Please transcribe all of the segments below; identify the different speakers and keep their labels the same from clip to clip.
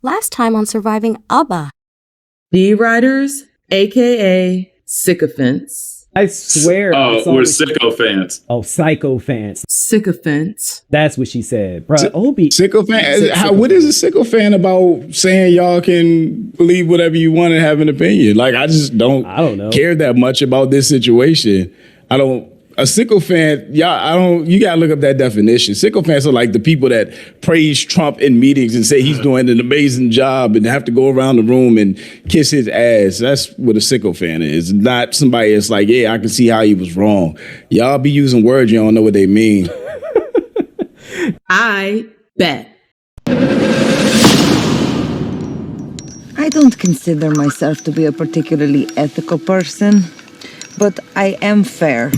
Speaker 1: Last time on Surviving ABBA.
Speaker 2: B-writers, aka sycophants.
Speaker 3: I swear.
Speaker 4: We're sycophants.
Speaker 3: Oh, sycophants.
Speaker 2: Sycophants.
Speaker 3: That's what she said, bro. Obi.
Speaker 5: Sycophant. What is a sycophant about saying y'all can believe whatever you want and have an opinion? Like, I don't know. Care that much about this situation. A sycophant, you gotta look up that definition. Sycophants are like the people that praise Trump in meetings and say he's doing an amazing job and have to go around the room and kiss his ass. That's what a sycophant is. Not somebody that's like, yeah, I can see how he was wrong. Y'all be using words you don't know what they mean.
Speaker 2: I bet.
Speaker 6: I don't consider myself to be a particularly ethical person, but I am fair.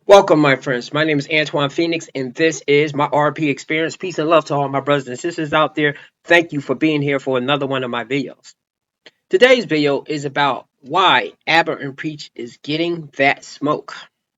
Speaker 7: Welcome, my friends. My name is Antoine Phoenix, and this is my RP experience. Peace and love to all my brothers and sisters out there. Thank you for being here for another one of my videos. Today's video is about why ABBA and Preach is getting that smoke.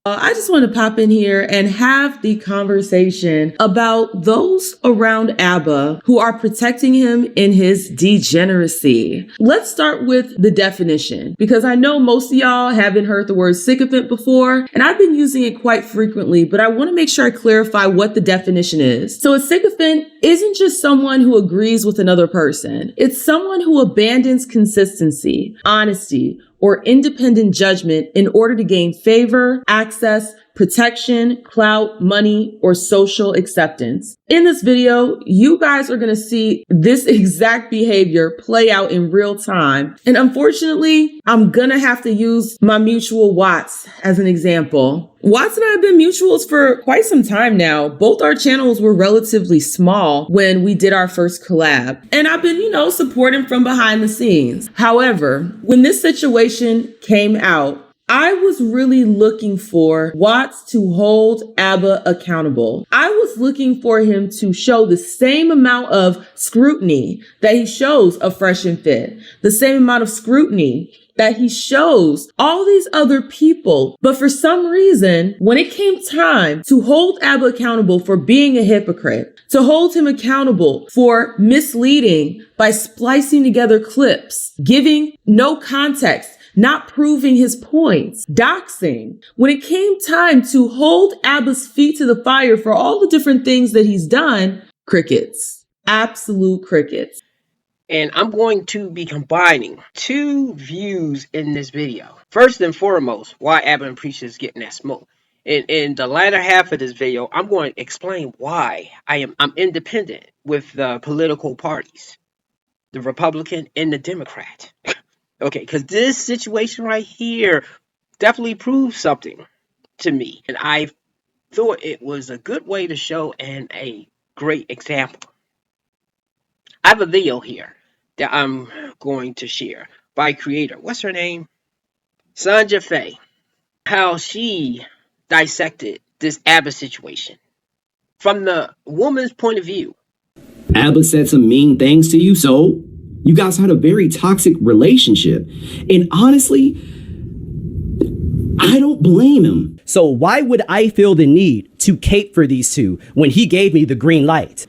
Speaker 2: I just want to pop in here and have the conversation about those around ABBA who are protecting him in his degeneracy. Let's start with the definition, because I know most of y'all haven't heard the word sycophant before, and I've been using it quite frequently, but I want to make sure I clarify what the definition is. So a sycophant isn't just someone who agrees with another person. It's someone who abandons consistency, honesty, or independent judgment in order to gain favor, access, protection, clout, money, or social acceptance. In this video, you guys are going to see this exact behavior play out in real time. And unfortunately, I'm going to have to use my mutual Watts as an example. Watts and I have been mutuals for quite some time now. Both our channels were relatively small when we did our first collab. And I've been, supporting from behind the scenes. However, when this situation came out, I was really looking for Watts to hold ABBA accountable. I was looking for him to show the same amount of scrutiny that he shows of Fresh and Fit, the same amount of scrutiny that he shows all these other people. But for some reason, when it came time to hold ABBA accountable for being a hypocrite, to hold him accountable for misleading by splicing together clips, giving no context, not proving his points, doxing. When it came time to hold ABBA's feet to the fire for all the different things that he's done, crickets, absolute crickets.
Speaker 7: And I'm going to be combining two views in this video. First and foremost, why ABBA and Preach is getting that smoke. In the latter half of this video, I'm going to explain why I'm independent with the political parties, the Republican and the Democrat. Okay, because this situation right here definitely proves something to me. And I thought it was a good way to show and a great example. I have a video here that I'm going to share by creator. What's her name? Sanja Faye. How she dissected this ABBA situation from the woman's point of view.
Speaker 8: ABBA said some mean things to you, so you guys had a very toxic relationship. And honestly, I don't blame him.
Speaker 3: So why would I feel the need to cape for these two when he gave me the green light?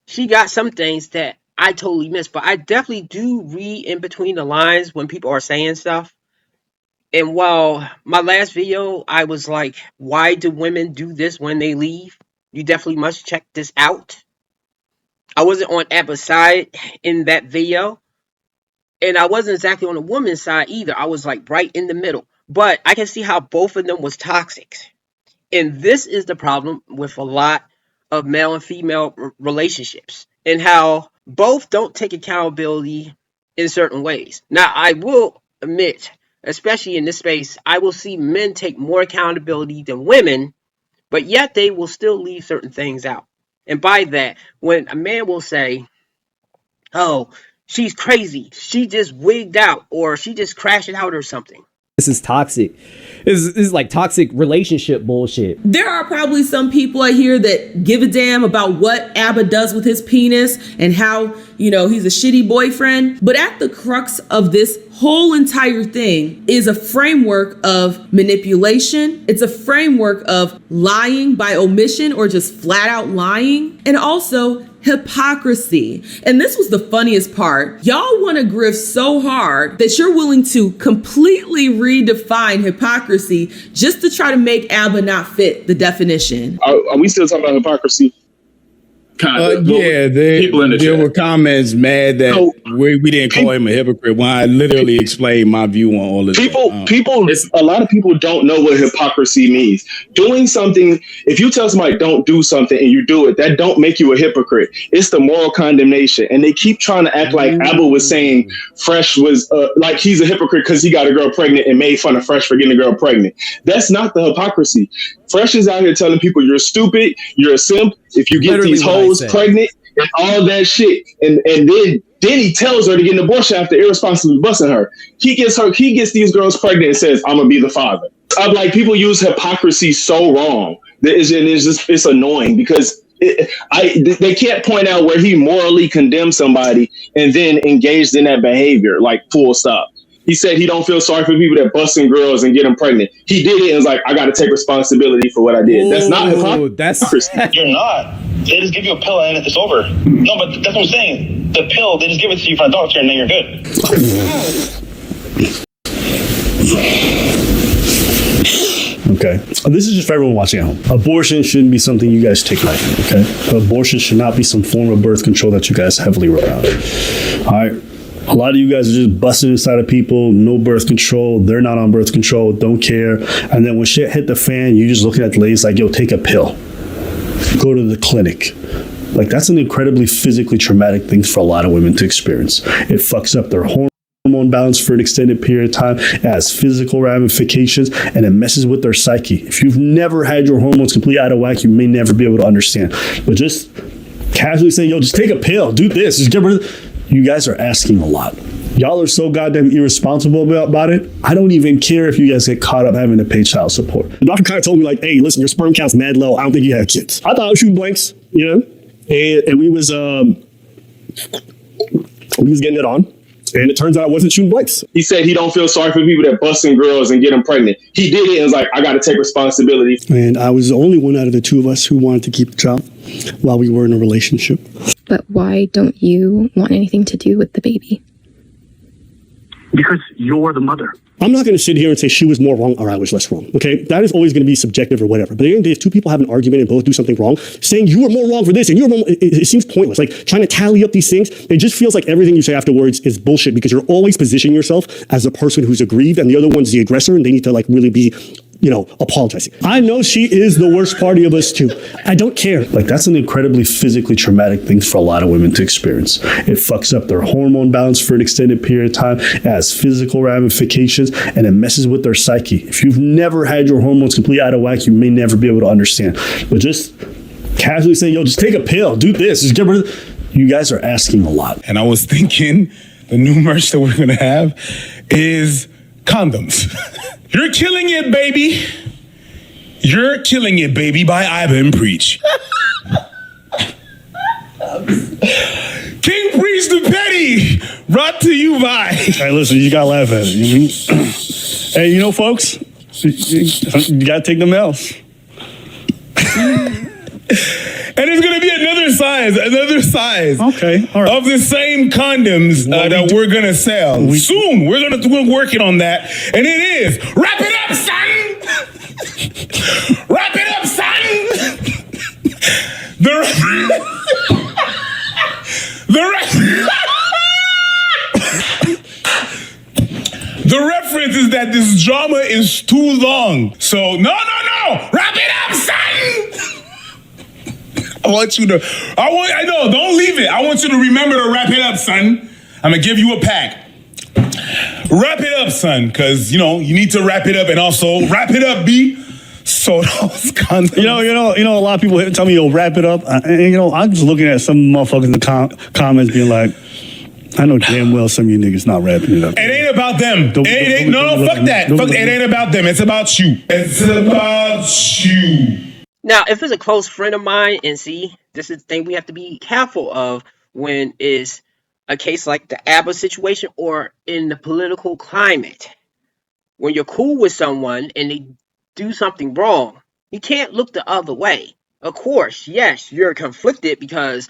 Speaker 7: She got some things that I totally missed, but I definitely do read in between the lines when people are saying stuff. And while my last video, I was like, why do women do this when they leave? You definitely must check this out. I wasn't on Abba's side in that video. And I wasn't exactly on the woman's side either. I was like right in the middle. But I can see how both of them was toxic. And this is the problem with a lot of male and female relationships, and how both don't take accountability in certain ways. Now, I will admit, especially in this space, I will see men take more accountability than women, but yet they will still leave certain things out. And by that, when a man will say, oh, she's crazy, she just wigged out, or she just crashed out or something.
Speaker 3: This is toxic. This is like toxic relationship bullshit.
Speaker 2: There are probably some people out here that give a damn about what Abba does with his penis and how, he's a shitty boyfriend. But at the crux of this whole entire thing is a framework of manipulation. It's a framework of lying by omission or just flat out lying. And also hypocrisy. And this was the funniest part. Y'all want to grift so hard that you're willing to completely redefine hypocrisy just to try to make Abba not fit the definition.
Speaker 9: Are we still talking about hypocrisy?
Speaker 5: Yeah, there were comments mad that we didn't call him a hypocrite when I literally explained my view on all of this.
Speaker 9: A lot of people don't know what hypocrisy means. Doing something, if you tell somebody don't do something and you do it, that don't make you a hypocrite. It's the moral condemnation. And they keep trying to act like Abba was saying Fresh was like he's a hypocrite because he got a girl pregnant and made fun of Fresh for getting a girl pregnant. That's not the hypocrisy. Fresh is out here telling people you're stupid, you're a simp, if you get these hoes pregnant and all that shit. And then he tells her to get an abortion after irresponsibly busting her. He gets these girls pregnant and says, I'm gonna be the father. I'm like, people use hypocrisy so wrong. It's annoying because they can't point out where he morally condemned somebody and then engaged in that behavior, like full stop. He said he don't feel sorry for people that busting girls and get them pregnant. He did it and was like, I got to take responsibility for what I did. That's not hypocrisy.
Speaker 10: You're not. They just give you a pill and it's over. No, but that's what I'm saying. The pill, they just give it to you from a doctor and then you're good.
Speaker 11: Okay. This is just for everyone watching at home. Abortion shouldn't be something you guys take lightly, okay? Abortion should not be some form of birth control that you guys heavily rely on. All right? A lot of you guys are just busting inside of people, no birth control, they're not on birth control, don't care. And then when shit hit the fan, you just looking at the ladies like, yo, take a pill. Go to the clinic. Like, that's an incredibly physically traumatic thing for a lot of women to experience. It fucks up their hormone balance for an extended period of time. It has physical ramifications and it messes with their psyche. If you've never had your hormones completely out of whack, you may never be able to understand. But just casually saying, yo, just take a pill, do this, just get rid of. You guys are asking a lot. Y'all are so goddamn irresponsible about it. I don't even care if you guys get caught up having to pay child support. The doctor kind of told me like, hey, listen, your sperm count's mad low. I don't think you have kids. I thought I was shooting blanks, and we was getting it on. And it turns out I wasn't shooting blanks.
Speaker 9: He said he don't feel sorry for people that busting girls and get them pregnant. He did it and was like, I got to take responsibility.
Speaker 11: And I was the only one out of the two of us who wanted to keep the child while we were in a relationship.
Speaker 12: But why don't you want anything to do with the baby?
Speaker 10: Because you're the mother.
Speaker 11: I'm not going to sit here and say she was more wrong or I was less wrong, okay? That is always going to be subjective or whatever. But at the end of the day, if two people have an argument and both do something wrong, saying you were more wrong for this and you were more, it seems pointless. Like trying to tally up these things, it just feels like everything you say afterwards is bullshit because you're always positioning yourself as the person who's aggrieved and the other one's the aggressor and they need to like really be, apologizing. I know she is the worst party of us too. I don't care. Like that's an incredibly physically traumatic thing for a lot of women to experience. It fucks up their hormone balance for an extended period of time. It has physical ramifications and it messes with their psyche. If you've never had your hormones completely out of whack, you may never be able to understand. But just casually saying, yo, just take a pill, do this, just get rid of. You guys are asking a lot.
Speaker 5: And I was thinking the new merch that we're going to have is condoms. You're killing it, baby. You're killing it, baby, by Iba and Preach. King Preach the Petty, brought to you by.
Speaker 11: Hey, listen, you gotta laugh at it. Hey, folks, you gotta take them L's.
Speaker 5: And there's gonna be another size
Speaker 11: Okay, all right.
Speaker 5: of the same condoms that we're gonna sell soon. We're working on that, and it is wrap it up, son. Wrap it up, son. The reference is that this drama is too long. So no, wrap it up, son. Don't leave it. I want you to remember to wrap it up, son. I'm gonna give you a pack. Wrap it up, son, because you need to wrap it up, and also wrap it up, B. So those condoms.
Speaker 11: You know, a lot of people tell me, wrap it up. And I'm just looking at some motherfuckers in the comments being like, I know damn well some of you niggas not wrapping it up.
Speaker 5: It ain't about them. Fuck that. It ain't about them. It's about you. It's about you.
Speaker 7: Now, if it's a close friend of mine, and see, this is the thing we have to be careful of when it's a case like the ABBA situation or in the political climate. When you're cool with someone and they do something wrong, you can't look the other way. Of course, yes, you're conflicted because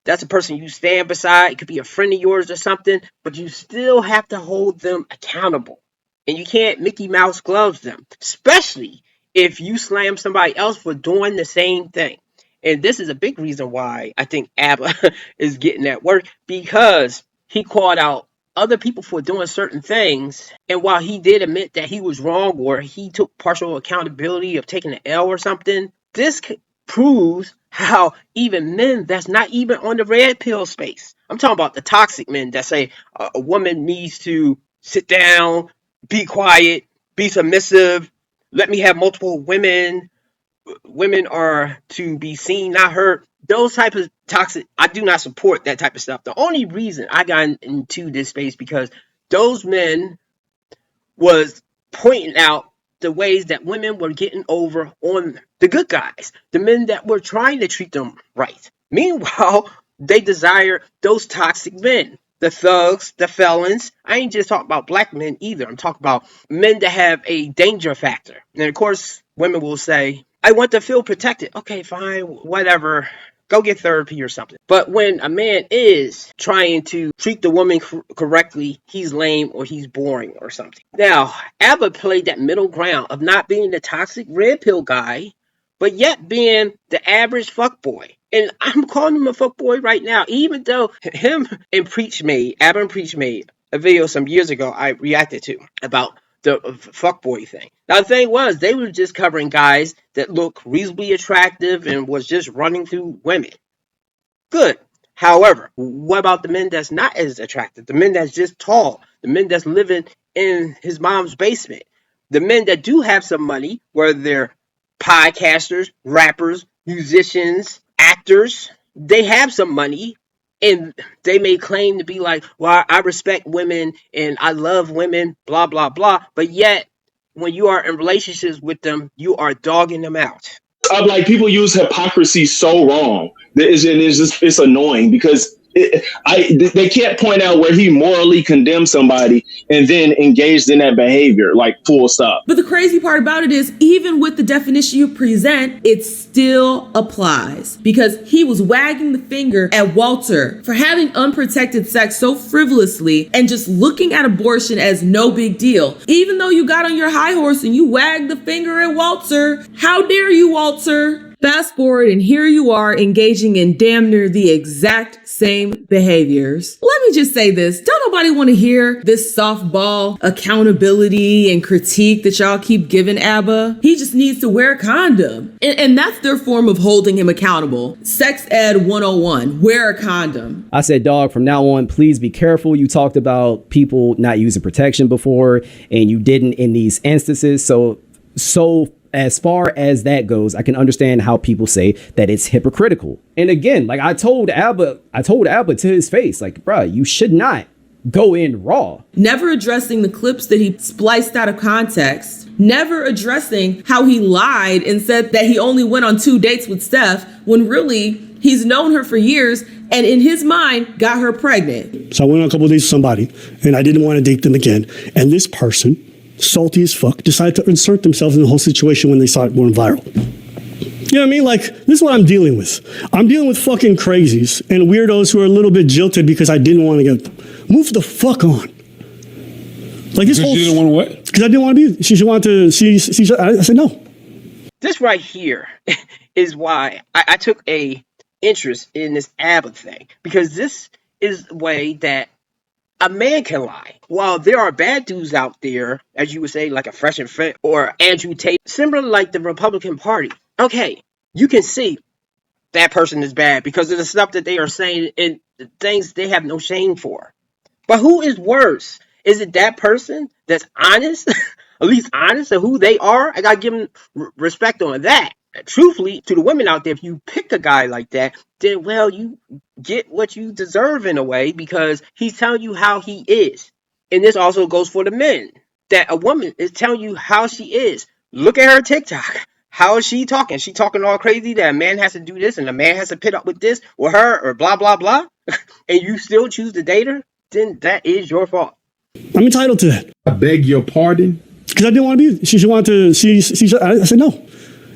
Speaker 7: that's a person you stand beside. It could be a friend of yours or something, but you still have to hold them accountable. And you can't Mickey Mouse gloves them, especially if you slam somebody else for doing the same thing. And this is a big reason why I think ABBA is getting that work, because he called out other people for doing certain things. And while he did admit that he was wrong or he took partial accountability of taking an L or something, this proves how even men that's not even on the red pill space. I'm talking about the toxic men that say a woman needs to sit down, be quiet, be submissive, let me have multiple women. Women are to be seen, not heard. Those type of toxic, I do not support that type of stuff. The only reason I got into this space because those men was pointing out the ways that women were getting over on the good guys, the men that were trying to treat them right. Meanwhile, they desire those toxic men, the thugs, the felons. I ain't just talking about black men either. I'm talking about men that have a danger factor. And of course, women will say, I want to feel protected. Okay, fine, whatever. Go get therapy or something. But when a man is trying to treat the woman correctly, he's lame or he's boring or something. Now, ABBA played that middle ground of not being the toxic red pill guy, but yet being the average fuckboy. And I'm calling him a fuckboy right now, even though him and Preach made, ABBA and Preach made a video some years ago I reacted to about the fuckboy thing. Now, the thing was, they were just covering guys that look reasonably attractive and was just running through women. Good. However, what about the men that's not as attractive? The men that's just tall? The men that's living in his mom's basement? The men that do have some money, whether they're podcasters, rappers, musicians, actors, they have some money. And they may claim to be like, well, I respect women and I love women, blah, blah, blah. But yet, when you are in relationships with them, you are dogging them out.
Speaker 9: Like, people use hypocrisy so wrong. It's annoying because they can't point out where he morally condemned somebody and then engaged in that behavior, like, full stop.
Speaker 2: But the crazy part about it is, even with the definition you present, it still applies, because he was wagging the finger at Walter for having unprotected sex so frivolously and just looking at abortion as no big deal. Even though you got on your high horse and you wagged the finger at Walter. How dare you, Walter? Fast forward, and here you are engaging in damn near the exact same behaviors. Let me just say this. Don't nobody want to hear this softball accountability and critique that y'all keep giving ABBA. He just needs to wear a condom. And that's their form of holding him accountable. Sex Ed 101, wear a condom.
Speaker 3: I said, dog, from now on, please be careful. You talked about people not using protection before, and you didn't in these instances. So as far as that goes, I can understand how people say that it's hypocritical. And again, like I told ABBA to his face, like, bruh, you should not go in raw.
Speaker 2: Never addressing the clips that he spliced out of context. Never addressing how he lied and said that he only went on 2 dates with Steph when really he's known her for years and in his mind got her pregnant.
Speaker 11: So I went on a couple of dates with somebody and I didn't want to date them again. And this person, salty as fuck, decided to insert themselves in the whole situation when they saw it going viral. You know what I mean? Like, this is what I'm dealing with. I'm dealing with fucking crazies and weirdos who are a little bit jilted because I didn't want to get them. Move the fuck on. Like, this whole...
Speaker 5: You didn't want to what?
Speaker 11: Because I didn't want to be... She wanted to... I said no.
Speaker 7: This right here is why I took a interest in this ABBA thing. Because this is the way that a man can lie. While there are bad dudes out there, as you would say, like a Fresh and Fit or Andrew Tate, similar like the Republican Party. Okay, you can see that person is bad because of the stuff that they are saying and the things they have no shame for. But who is worse? Is it that person that's honest, at least honest of who they are? I gotta give them respect on that. Truthfully, to the women out there, if you pick a guy like that, then, well, you get what you deserve in a way because he's telling you how he is. And this also goes for the men, that a woman is telling you how she is. Look at her TikTok. How is she talking? She talking all crazy that a man has to do this and a man has to put up with this or her or blah, blah, blah. And you still choose to date her? Then that is your fault.
Speaker 11: I'm entitled to that.
Speaker 5: I beg your pardon?
Speaker 11: Because I didn't want to be... She wanted to... I said no.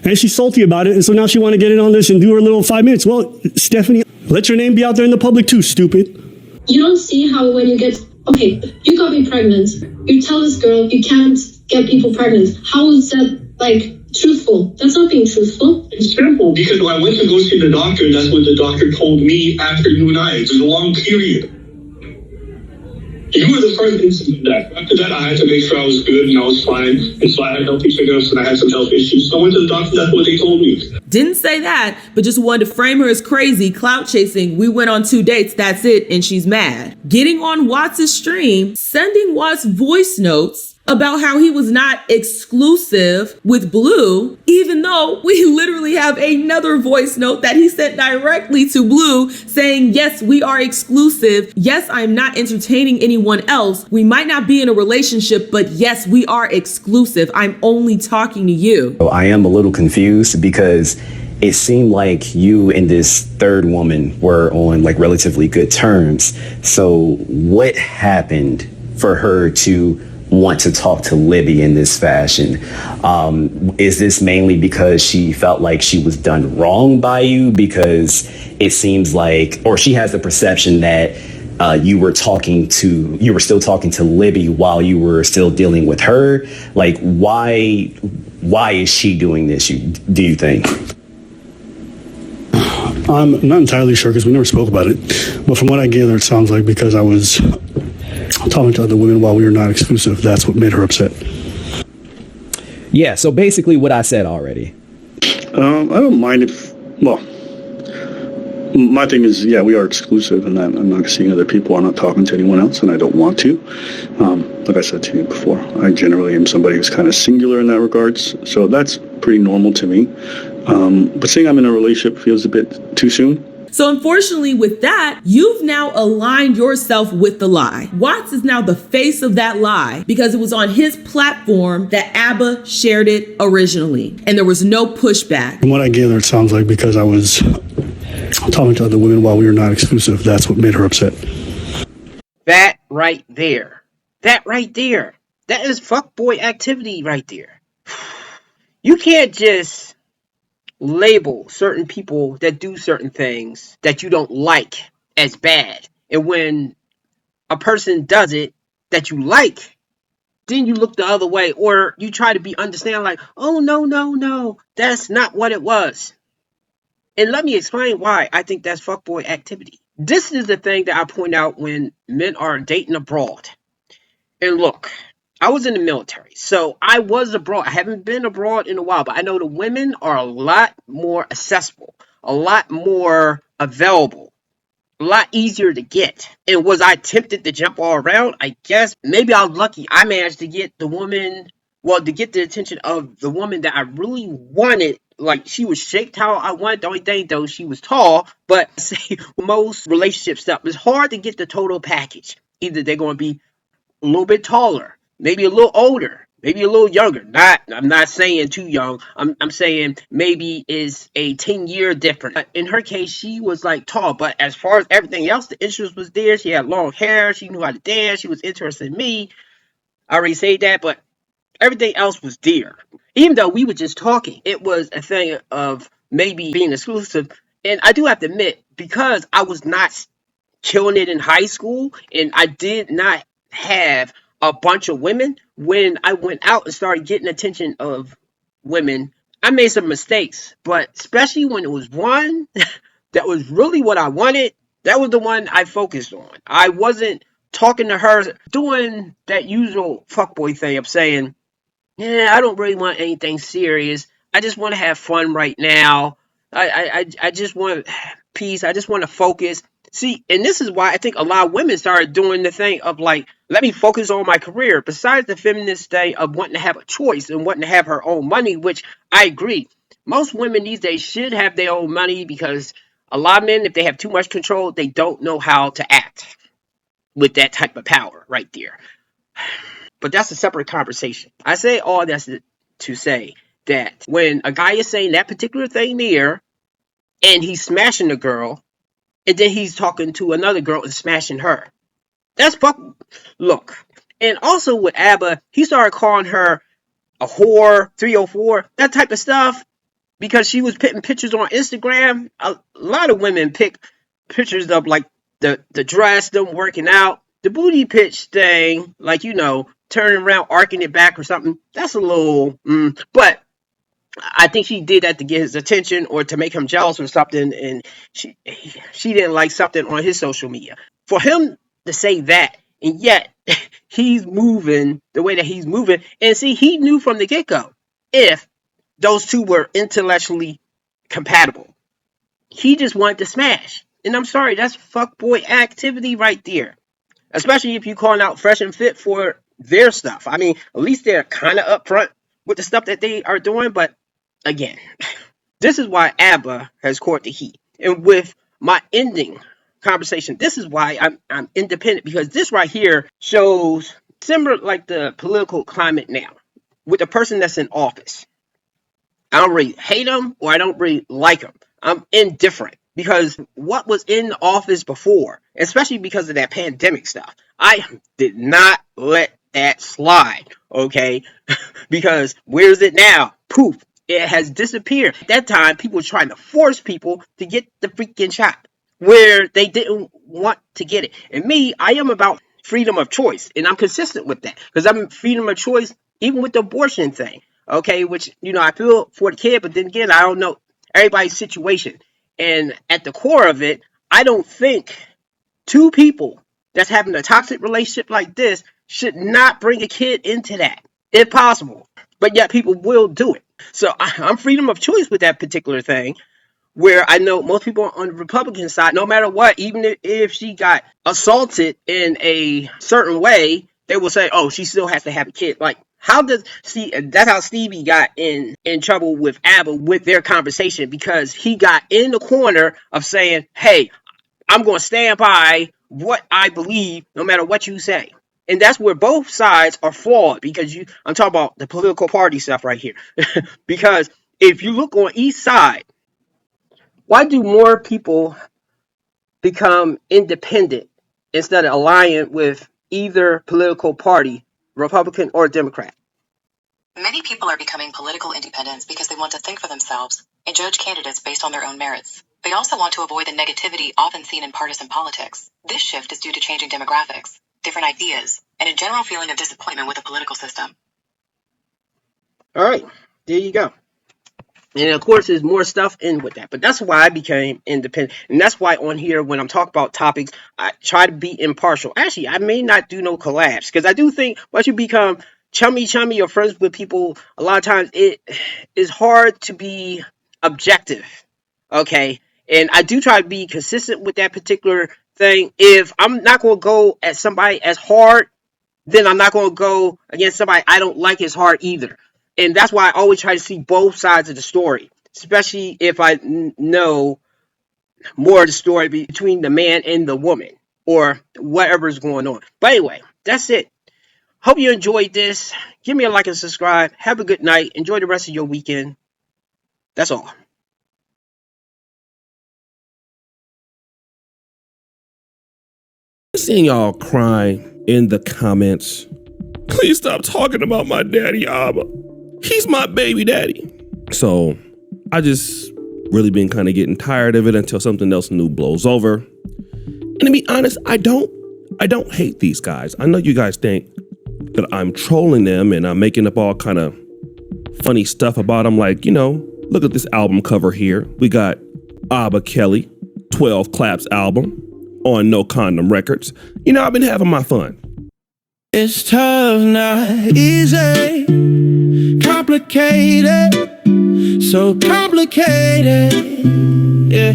Speaker 11: And she's salty about it, and so now she want to get in on this and do her little 5 minutes. Well, Stephanie, let your name be out there in the public too, stupid.
Speaker 13: You don't see how when you get... Okay, you got me pregnant. You tell this girl you can't get people pregnant. How is that, like, truthful? That's not being truthful.
Speaker 10: It's simple, because when I went to go see the doctor, that's what the doctor told me after you and I. It's a long period. You were the first incident of that. After that, I had to make sure I was good and I was fine. And so I had healthy triggers and I had some health issues. So I went to the doctor. That's what they told me.
Speaker 2: Didn't say that, but just wanted to frame her as crazy, clout chasing. We went on 2 dates, that's it, and she's mad. Getting on Watts' stream, sending Watts voice notes about how he was not exclusive with Blue, even though we literally have another voice note that he sent directly to Blue saying, yes, we are exclusive. Yes, I'm not entertaining anyone else. We might not be in a relationship, but yes, we are exclusive. I'm only talking to you.
Speaker 3: I am a little confused because it seemed like you and this third woman were on like relatively good terms. So what happened for her to want to talk to Libby in this fashion? Is this mainly because she felt like she was done wrong by you? Because it seems like, or she has the perception that you were still talking to Libby while you were still dealing with her. Like, why is she doing this, do you think?
Speaker 11: I'm not entirely sure because we never spoke about it. But from what I gather, it sounds like because I was talking to other women while we were not exclusive, that's what made her upset.
Speaker 3: Yeah, so basically what I said already.
Speaker 11: I don't mind if, well, my thing is, yeah, we are exclusive and I'm not seeing other people. I'm not talking to anyone else and I don't want to. Like I said to you before, I generally am somebody who's kind of singular in that regards. So that's pretty normal to me. But saying I'm in a relationship feels a bit too soon.
Speaker 2: So unfortunately with that, you've now aligned yourself with the lie. Watts is now the face of that lie because it was on his platform that ABBA shared it originally. And there was no pushback.
Speaker 11: From what I gather, it sounds like because I was talking to other women while we were not exclusive, that's what made her upset.
Speaker 7: That right there. That right there. That is fuckboy activity right there. You can't just label certain people that do certain things that you don't like as bad. And when a person does it that you like, then you look the other way or you try to be understanding like, oh, no, that's not what it was. And let me explain why I think that's fuckboy activity. This is the thing that I point out when men are dating abroad. And look, I was in the military, so I was abroad. I haven't been abroad in a while, but I know the women are a lot more accessible, a lot more available, a lot easier to get. And was I tempted to jump all around? I guess maybe I was lucky. I managed to get the woman, to get the attention of the woman that I really wanted. Like, she was shaped how I wanted. The only thing, though, she was tall. But say most relationship stuff, it's hard to get the total package. Either they're going to be a little bit taller, maybe a little older, maybe a little younger. I'm not saying too young. I'm saying maybe is a 10-year difference. In her case, she was like tall, but as far as everything else, the interest was there. She had long hair. She knew how to dance. She was interested in me. I already said that, but everything else was there. Even though we were just talking, it was a thing of maybe being exclusive. And I do have to admit, because I was not killing it in high school and I did not have a bunch of women, when I went out and started getting attention of women, I made some mistakes. But especially when it was one that was really what I wanted, that was the one I focused on. I wasn't talking to her, doing that usual fuckboy thing of saying, yeah, I don't really want anything serious. I just want to have fun right now. I just want peace. I just want to focus. See, and this is why I think a lot of women started doing the thing of like, let me focus on my career. Besides the feminist day of wanting to have a choice and wanting to have her own money, which I agree. Most women these days should have their own money because a lot of men, if they have too much control, they don't know how to act with that type of power right there. But that's a separate conversation. I say all that's to say that when a guy is saying that particular thing there and he's smashing the girl and then he's talking to another girl and smashing her, that's fuck. Look. And also with ABBA, he started calling her a whore, 304, that type of stuff because she was putting pictures on Instagram. A lot of women pick pictures of like the dress, them working out. The booty pitch thing, like, turning around, arcing it back or something, that's a little, but I think she did that to get his attention or to make him jealous or something, and she didn't like something on his social media. For him to say that, and yet he's moving the way that he's moving, and see, he knew from the get-go if those two were intellectually compatible. He just wanted to smash. And I'm sorry, that's fuckboy activity right there. Especially if you're calling out Fresh and Fit for their stuff. I mean, at least they're kind of upfront with the stuff that they are doing. But again, this is why ABBA has caught the heat. And with my ending conversation, this is why I'm independent. Because this right here shows similar like the political climate now. With the person that's in office. I don't really hate him or I don't really like him. I'm indifferent. Because what was in the office before, especially because of that pandemic stuff, I did not let that slide, okay? Because where's it now? Poof, it has disappeared. At that time, people were trying to force people to get the freaking shot where they didn't want to get it. And me, I am about freedom of choice, and I'm consistent with that because I'm freedom of choice even with the abortion thing, okay? Which, I feel for the kid, but then again, I don't know everybody's situation. And at the core of it, I don't think two people that's having a toxic relationship like this should not bring a kid into that, if possible. But yet people will do it. So I'm freedom of choice with that particular thing, where I know most people on the Republican side, no matter what, even if she got assaulted in a certain way, they will say, oh, she still has to have a kid. Like, that's how Stevie got in trouble with ABBA with their conversation, because he got in the corner of saying, hey, I'm going to stand by what I believe no matter what you say. And that's where both sides are flawed, because I'm talking about the political party stuff right here. Because if you look on each side, why do more people become independent instead of aligning with either political party, Republican or Democrat?
Speaker 14: Many people are becoming political independents because they want to think for themselves and judge candidates based on their own merits. They also want to avoid the negativity often seen in partisan politics. This shift is due to changing demographics, different ideas, and a general feeling of disappointment with the political system.
Speaker 7: All right, there you go. And of course, there's more stuff in with that. But that's why I became independent. And that's why on here, when I'm talking about topics, I try to be impartial. Actually, I may not do no collabs, because I do think once you become chummy or friends with people, a lot of times it is hard to be objective. Okay? And I do try to be consistent with that particular thing. If I'm not going to go at somebody as hard, then I'm not going to go against somebody I don't like as hard either. And that's why I always try to see both sides of the story, especially if I know more of the story between the man and the woman or whatever's going on. But anyway, that's it. Hope you enjoyed this. Give me a like and subscribe. Have a good night. Enjoy the rest of your weekend. That's all.
Speaker 15: Seeing y'all crying in the comments. Please stop talking about my daddy, Abba. He's my baby daddy. So I just really been kind of getting tired of it until something else new blows over. And to be honest, I don't hate these guys. I know you guys think that I'm trolling them and I'm making up all kind of funny stuff about them. Like, look at this album cover here. We got Abba Kelly, 12 Claps album on No Condom Records. I've been having my fun.
Speaker 16: It's tough, not easy, complicated, so complicated, yeah.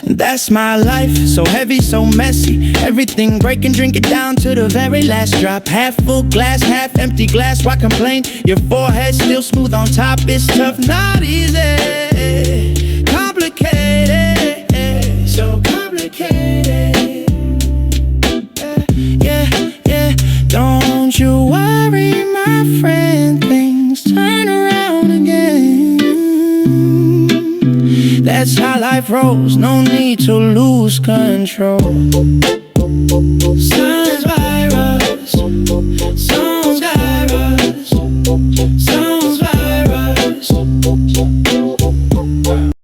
Speaker 16: That's my life, so heavy, so messy. Everything breaking, drink it down to the very last drop. Half full glass, half empty glass, why complain? Your forehead still smooth on top. It's tough, not easy, complicated, so complicated. Yeah, don't you worry, my friend, things turn around again. That's how life rolls, no need to lose control. Sun's virus, songs virus, songs virus.